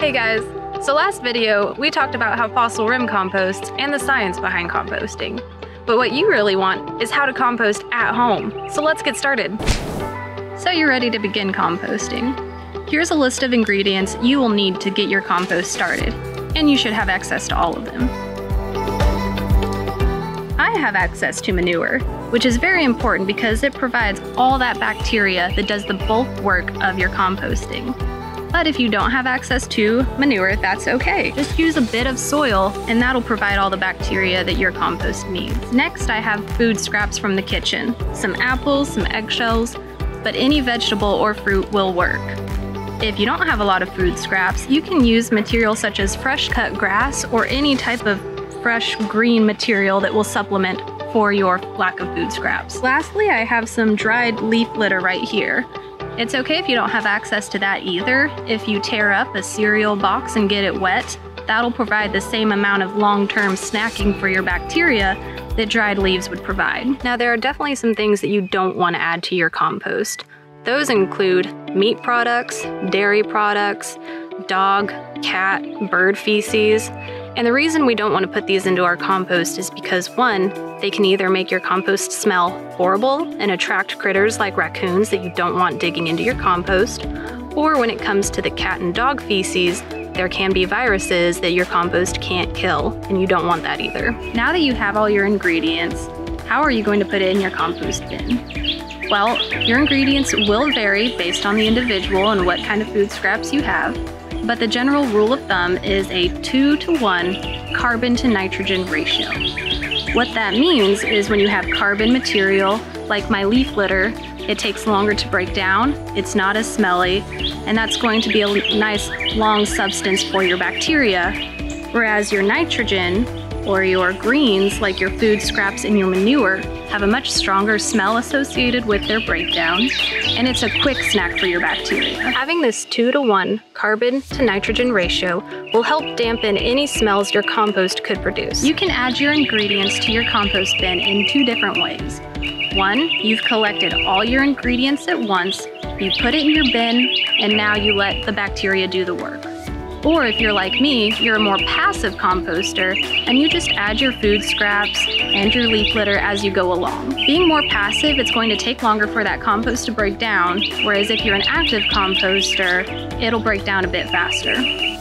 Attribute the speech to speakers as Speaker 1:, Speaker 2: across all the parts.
Speaker 1: Hey guys, so last video we talked about how fossil rim composts and the science behind composting. But what you really want is how to compost at home. So let's get started. So you're ready to begin composting. Here's a list of ingredients you will need to get your compost started, and you should have access to all of them. I have access to manure, which is very important because it provides all that bacteria that does the bulk work of your composting. But if you don't have access to manure, that's okay. Just use a bit of soil and that'll provide all the bacteria that your compost needs. Next, I have food scraps from the kitchen. Some apples, some eggshells, but any vegetable or fruit will work. If you don't have a lot of food scraps, you can use material such as fresh cut grass or any type of fresh green material that will supplement for your lack of food scraps. Lastly, I have some dried leaf litter right here. It's okay if you don't have access to that either. If you tear up a cereal box and get it wet, that'll provide the same amount of long-term snacking for your bacteria that dried leaves would provide. Now, there are definitely some things that you don't want to add to your compost. Those include meat products, dairy products, dog, cat, bird feces. And the reason we don't want to put these into our compost is because, one, they can either make your compost smell horrible and attract critters like raccoons that you don't want digging into your compost, or when it comes to the cat and dog feces, there can be viruses that your compost can't kill, and you don't want that either. Now that you have all your ingredients, how are you going to put it in your compost bin? Well, your ingredients will vary based on the individual and what kind of food scraps you have. But the general rule of thumb is a 2-to-1 carbon to nitrogen ratio. What that means is when you have carbon material, like my leaf litter, it takes longer to break down, it's not as smelly, and that's going to be a nice long substance for your bacteria. Whereas your nitrogen, or your greens, like your food scraps and your manure, have a much stronger smell associated with their breakdown, and it's a quick snack for your bacteria. Having this 2-to-1 carbon to nitrogen ratio will help dampen any smells your compost could produce. You can add your ingredients to your compost bin in 2 different ways. One, you've collected all your ingredients at once, you put it in your bin, and now you let the bacteria do the work. Or if you're like me, you're a more passive composter and you just add your food scraps and your leaf litter as you go along. Being more passive, it's going to take longer for that compost to break down, whereas if you're an active composter, it'll break down a bit faster.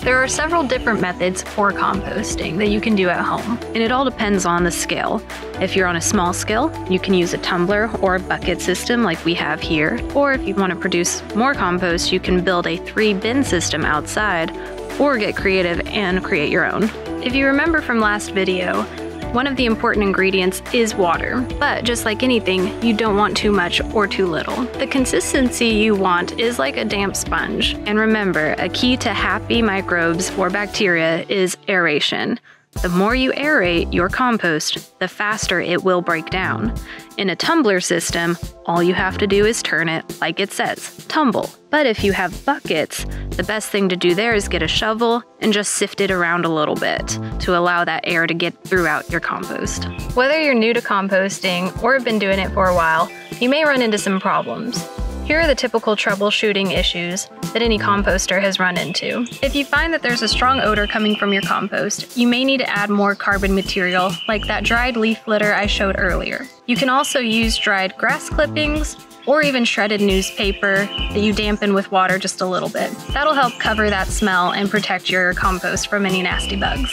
Speaker 1: There are several different methods for composting that you can do at home, and it all depends on the scale. If you're on a small scale, you can use a tumbler or a bucket system like we have here, or if you want to produce more compost, you can build a 3-bin system outside, or get creative and create your own. If you remember from last video, one of the important ingredients is water, but just like anything, you don't want too much or too little. The consistency you want is like a damp sponge. And remember, a key to happy microbes or bacteria is aeration. The more you aerate your compost, the faster it will break down. In a tumbler system, all you have to do is turn it like it says, tumble. But if you have buckets, the best thing to do there is get a shovel and just sift it around a little bit to allow that air to get throughout your compost. Whether you're new to composting or have been doing it for a while, you may run into some problems. Here are the typical troubleshooting issues that any composter has run into. If you find that there's a strong odor coming from your compost, you may need to add more carbon material, like that dried leaf litter I showed earlier. You can also use dried grass clippings, or even shredded newspaper that you dampen with water just a little bit. That'll help cover that smell and protect your compost from any nasty bugs.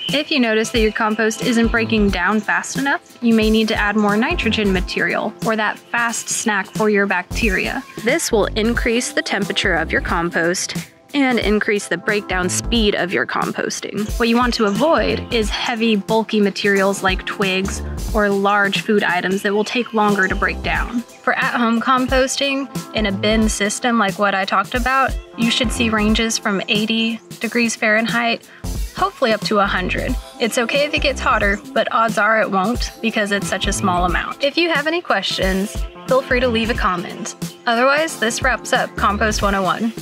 Speaker 1: If you notice that your compost isn't breaking down fast enough, you may need to add more nitrogen material or that fast snack for your bacteria. This will increase the temperature of your compost and increase the breakdown speed of your composting. What you want to avoid is heavy, bulky materials like twigs or large food items that will take longer to break down. For at-home composting, in a bin system like what I talked about, you should see ranges from 80 degrees Fahrenheit, hopefully up to 100. It's okay if it gets hotter, but odds are it won't because it's such a small amount. If you have any questions, feel free to leave a comment. Otherwise, this wraps up Compost 101.